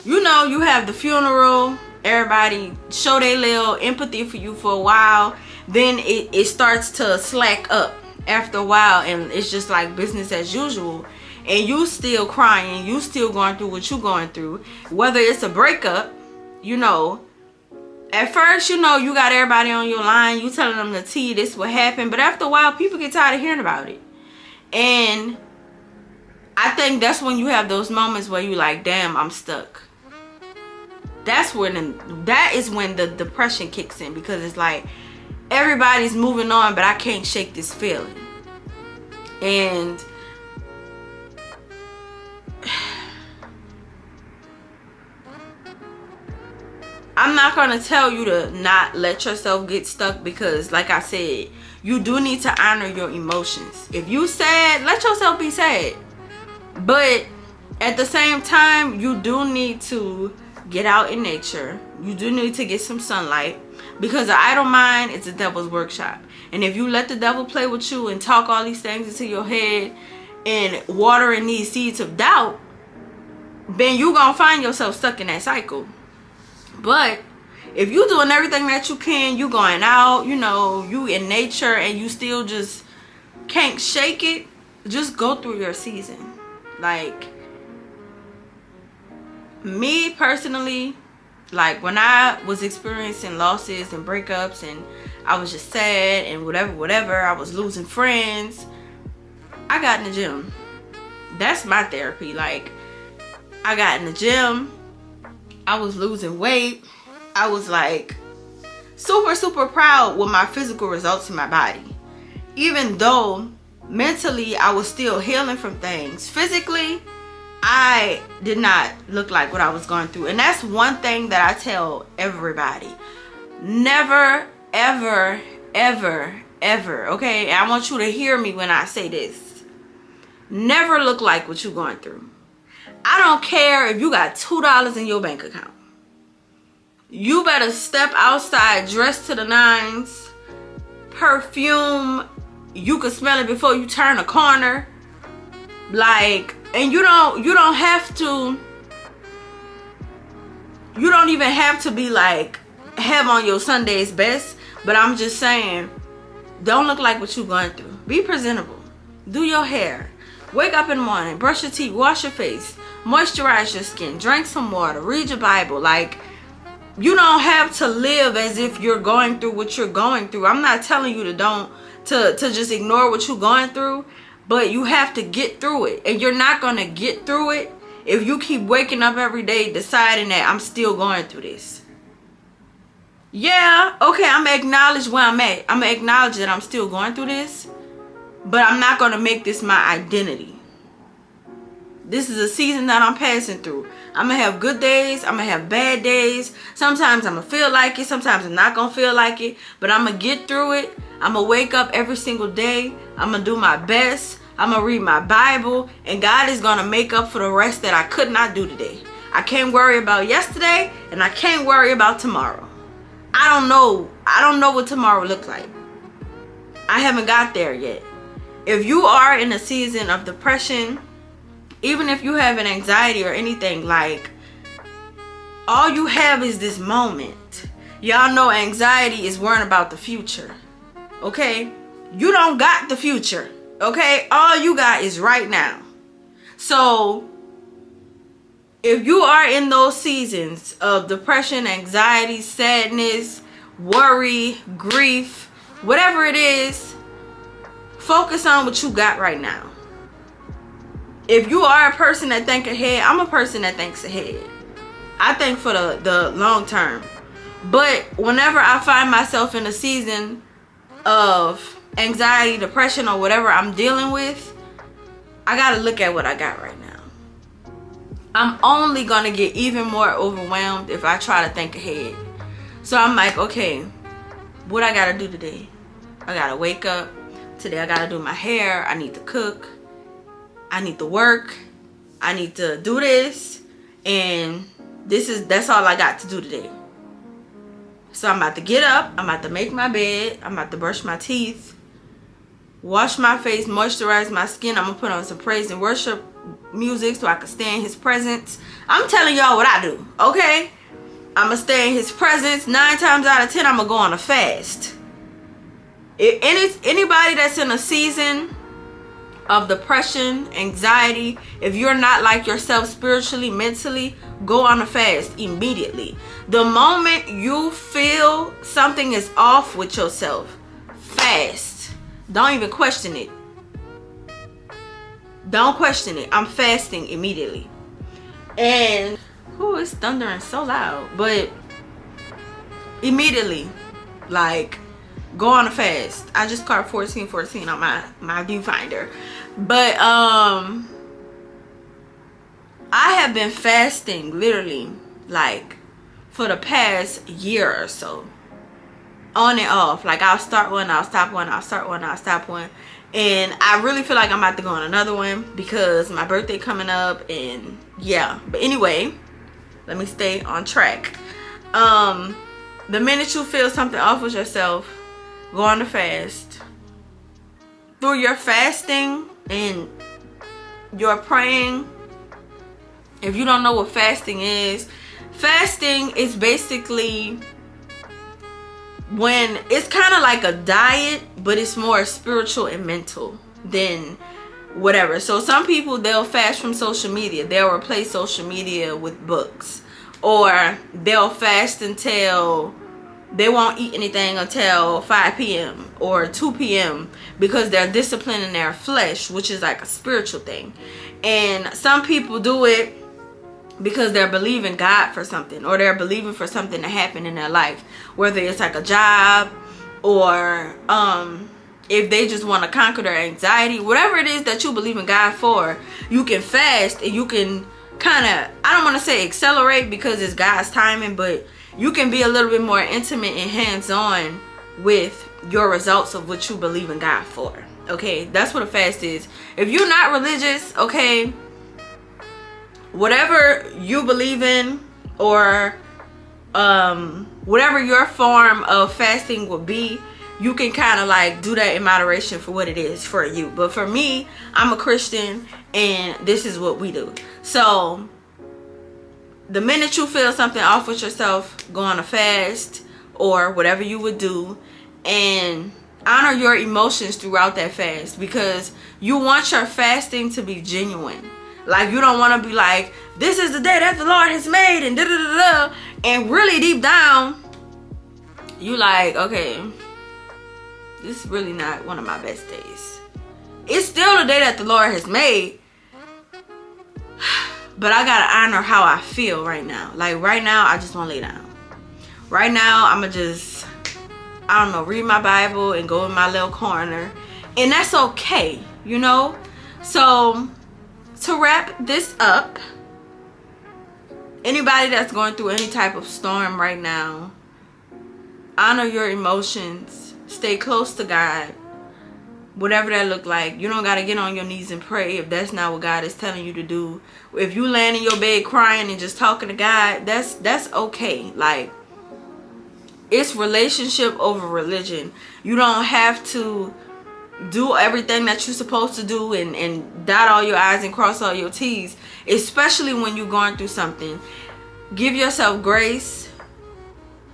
Speaker 1: you know you have the funeral, everybody show their little empathy for you for a while, then it starts to slack up after a while, and it's just like business as usual, and you still crying, you still going through what you going through, whether it's a breakup, you know, at first, you know, you got everybody on your line, you telling them the tea, this what happened, but after a while people get tired of hearing about it. And I think that's when you have those moments where you like, damn, I'm stuck. That is when the depression kicks in, because it's like everybody's moving on, but I can't shake this feeling. And I'm not going to tell you to not let yourself get stuck, because like I said, you do need to honor your emotions. If you sad, let yourself be sad. But at the same time, you do need to get out in nature. You do need to get some sunlight, because the idle mind is the devil's workshop. And if you let the devil play with you and talk all these things into your head and watering these seeds of doubt, then you're going to find yourself stuck in that cycle. But if you're doing everything that you can, you going out, you know, you in nature, and you still just can't shake it, just go through your season. Like, me personally, like when I was experiencing losses and breakups and I was just sad and whatever, I was losing friends, I got in the gym. That's my therapy. Like, I got in the gym, I was losing weight, I was like super proud with my physical results in my body, even though mentally I was still healing from things. Physically, I did not look like what I was going through. And that's one thing that I tell everybody. Never, ever, ever, ever, okay? And I want you to hear me when I say this. Never look like what you're going through. I don't care if you got $2 in your bank account. You better step outside dressed to the nines. Perfume. You can smell it before you turn a corner. Like, and you don't have to, you don't even have to be like, have on your Sunday's best. But I'm just saying, don't look like what you're going through. Be presentable. Do your hair. Wake up in the morning. Brush your teeth. Wash your face. Moisturize your skin. Drink some water. Read your Bible. Like, you don't have to live as if you're going through what you're going through. I'm not telling you to just ignore what you're going through. But you have to get through it. And you're not going to get through it if you keep waking up every day deciding that I'm still going through this. Yeah, okay, I'm going to acknowledge where I'm at. I'm going to acknowledge that I'm still going through this. But I'm not going to make this my identity. This is a season that I'm passing through. I'm going to have good days. I'm going to have bad days. Sometimes I'm going to feel like it. Sometimes I'm not going to feel like it. But I'm going to get through it. I'm going to wake up every single day. I'm going to do my best. I'm going to read my Bible. And God is going to make up for the rest that I could not do today. I can't worry about yesterday. And I can't worry about tomorrow. I don't know what tomorrow looks like. I haven't got there yet. If you are in a season of depression, even if you have an anxiety or anything, like, all you have is this moment. Y'all know anxiety is worrying about the future. Okay? You don't got the future. Okay? All you got is right now. So, if you are in those seasons of depression, anxiety, sadness, worry, grief, whatever it is, focus on what you got right now. If you are a person that think ahead, I'm a person that thinks ahead. I think for the long term. But whenever I find myself in a season of anxiety, depression, or whatever I'm dealing with, I gotta look at what I got right now. I'm only gonna get even more overwhelmed if I try to think ahead. So I'm like, okay, what I gotta do today? I gotta wake up. Today I gotta do my hair. I need to cook. I need to work. I need to do this. And that's all I got to do today. So I'm about to get up. I'm about to make my bed. I'm about to brush my teeth. Wash my face. Moisturize my skin. I'm going to put on some praise and worship music so I can stay in his presence. I'm telling y'all what I do. Okay? I'm going to stay in his presence. 9 times out of 10, I'm going to go on a fast. Anybody that's in a season of depression, anxiety, if you're not like yourself spiritually, mentally, go on a fast immediately. The moment you feel something is off with yourself, fast. Don't even question it. Don't question it. I'm fasting immediately. And it's thundering so loud, but immediately, like, go on a fast. I just caught 1414 on my viewfinder. But I have been fasting literally like for the past year or so. On and off. Like, I'll start one, I'll stop one, I'll start one, I'll stop one. And I really feel like I'm about to go on another one because my birthday coming up, and yeah. But anyway, let me stay on track. The minute you feel something off with yourself, go on a fast. Through your fasting and your praying, if you don't know what fasting is basically when it's kind of like a diet, but it's more spiritual and mental than whatever. So some people, they'll fast from social media. They'll replace social media with books. Or they'll fast until they won't eat anything until 5 p.m. or 2 p.m. because they're disciplining their flesh, which is like a spiritual thing. And some people do it because they're believing God for something, or they're believing for something to happen in their life, whether it's like a job or if they just want to conquer their anxiety, whatever it is that you believe in God for, you can fast and you can kind of, I don't want to say accelerate because it's God's timing, but you can be a little bit more intimate and hands-on with your results of what you believe in God for. Okay, that's what a fast is. If you're not religious, okay, whatever you believe in, or whatever your form of fasting would be, you can kind of like do that in moderation for what it is for you. But for me, I'm a Christian and this is what we do. So the minute you feel something off with yourself, go on a fast or whatever you would do, and honor your emotions throughout that fast, because you want your fasting to be genuine. Like, you don't want to be like, this is the day that the Lord has made, and da da da da, and really deep down you like, okay, this is really not one of my best days. It's still the day that the Lord has made, but I gotta honor how I feel right now. Like, right now, I just want to lay down. Right now, I'm gonna just, I don't know, read my Bible and go in my little corner, and that's okay, you know. So to wrap this up, anybody that's going through any type of storm right now, honor your emotions, stay close to God, whatever that look like. You don't got to get on your knees and pray if that's not what God is telling you to do. If you laying in your bed crying and just talking to God, that's okay. Like, it's relationship over religion. You don't have to do everything that you're supposed to do and dot all your I's and cross all your T's, especially when you're going through something. Give yourself grace.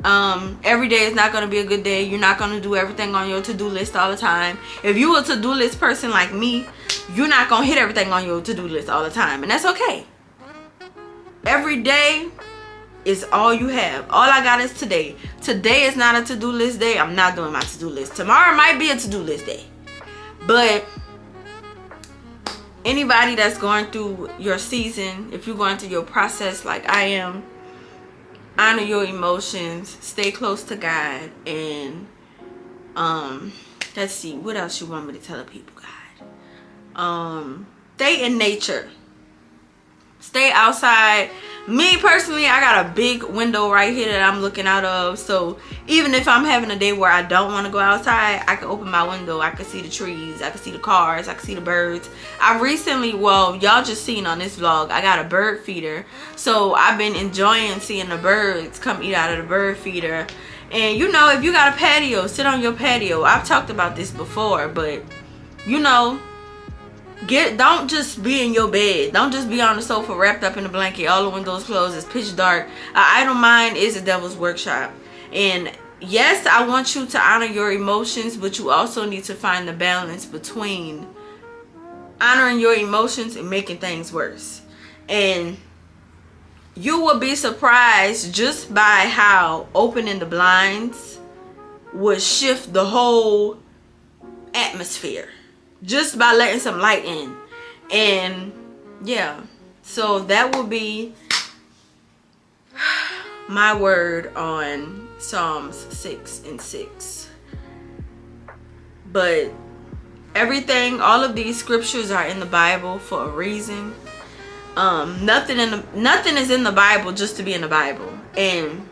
Speaker 1: Every day is not going to be a good day. You're not going to do everything on your to-do list all the time. If you a to-do list person like me, you're not going to hit everything on your to-do list all the time, and that's okay. Every day is all you have. All I got is today. Today is not a to-do list day. I'm not doing my to-do list. Tomorrow might be a to-do list day. But anybody that's going through your season, if you're going through your process like I am, honor your emotions, stay close to God, and let's see, what else you want me to tell the people, God? Stay in nature. Stay outside. Me personally, I got a big window right here that I'm looking out of, so even if I'm having a day where I don't want to go outside, I can open my window, I can see the trees, I can see the cars, I can see the birds. I recently, well, y'all just seen on this vlog, I got a bird feeder, so I've been enjoying seeing the birds come eat out of the bird feeder. And you know, if you got a patio, sit on your patio. I've talked about this before, but you know, don't just be in your bed. Don't just be on the sofa wrapped up in a blanket, all the windows closed, it's pitch dark. An idle mind is a devil's workshop. And yes, I want you to honor your emotions, but you also need to find the balance between honoring your emotions and making things worse. And you will be surprised just by how opening the blinds would shift the whole atmosphere, just by letting some light in. And yeah, so that will be my word on Psalms 6 and 6. But everything, all of these scriptures are in the Bible for a reason. Nothing is in the Bible just to be in the Bible. And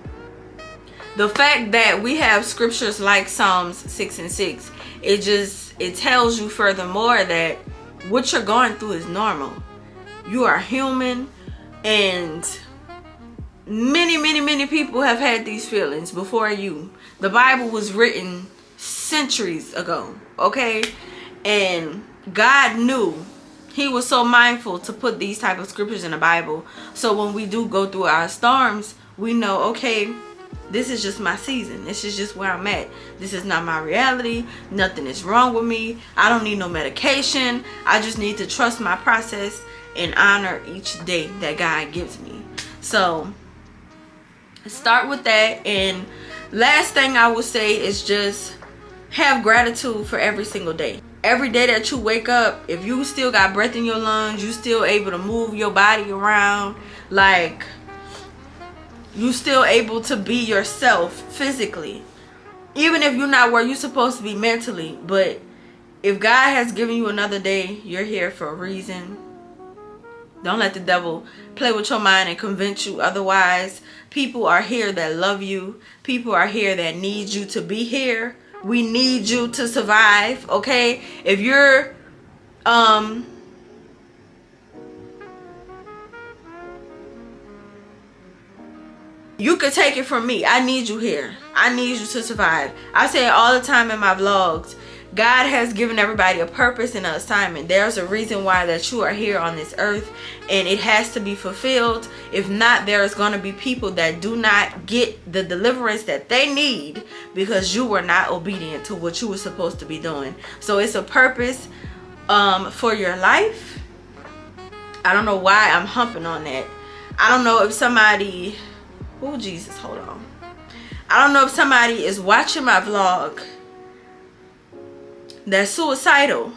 Speaker 1: the fact that we have scriptures like Psalms 6 and 6, it tells you furthermore that what you're going through is normal. You are human, and many people have had these feelings before you. The Bible was written centuries ago, okay? And God knew. He was so mindful to put these type of scriptures in the Bible, so when we do go through our storms, we know, okay, this is just my season. This is just where I'm at. This is not my reality. Nothing is wrong with me. I don't need no medication. I just need to trust my process and honor each day that God gives me. So start with that. And last thing I will say is just have gratitude for every single day. Every day that you wake up, if you still got breath in your lungs, you still able to move your body around, like you still able to be yourself physically, even if you're not where you're supposed to be mentally. But If God has given you another day, you're here for a reason. Don't let the devil play with your mind and convince you otherwise. People are here that love you. People are here that need you to be here. We need you to survive, okay? If you're you could take it from me. I need you here. I need you to survive. I say it all the time in my vlogs. God has given everybody a purpose and an assignment. There's a reason why that you are here on this earth, and it has to be fulfilled. If not, there's going to be people that do not get the deliverance that they need because you were not obedient to what you were supposed to be doing. So it's a purpose for your life. I don't know why I'm humping on that. I don't know if somebody... Oh, Jesus, hold on. I don't know if somebody is watching my vlog that's suicidal.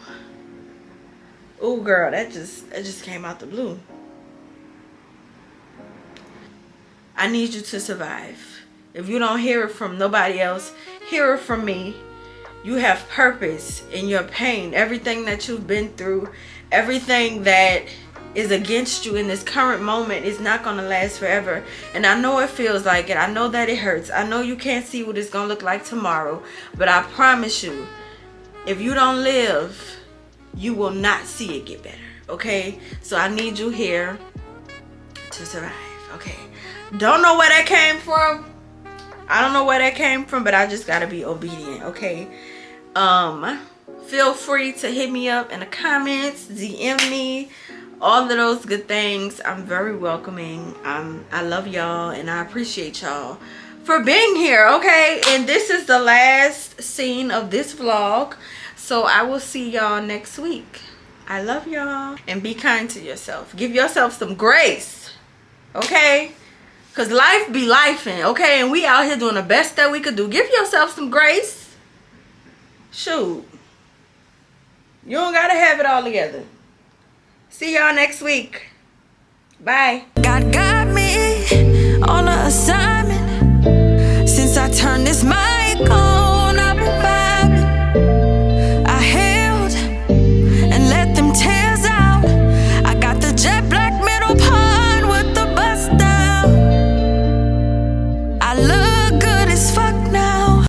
Speaker 1: Oh, girl, that just came out the blue. I need you to survive. If you don't hear it from nobody else, hear it from me. You have purpose in your pain. Everything that you've been through, everything that is against you in this current moment is not going to last forever. And I know it feels like it. I know that it hurts. I know you can't see what it's going to look like tomorrow. But I promise you, if you don't live, you will not see it get better. Okay? So I need you here to survive. Okay? Don't know where that came from. I don't know where that came from, but I just got to be obedient. Okay? Feel free to hit me up in the comments, DM me, all of those good things. I'm very welcoming. I love y'all, and I appreciate y'all for being here. Okay, and this is the last scene of this vlog, so I will see y'all next week. I love y'all, and be kind to yourself. Give yourself some grace, okay? Because life be lifing, okay? And we out here doing the best that we could do. Give yourself some grace. Shoot. You don't gotta have it all together. See y'all next week. Bye.
Speaker 5: God got me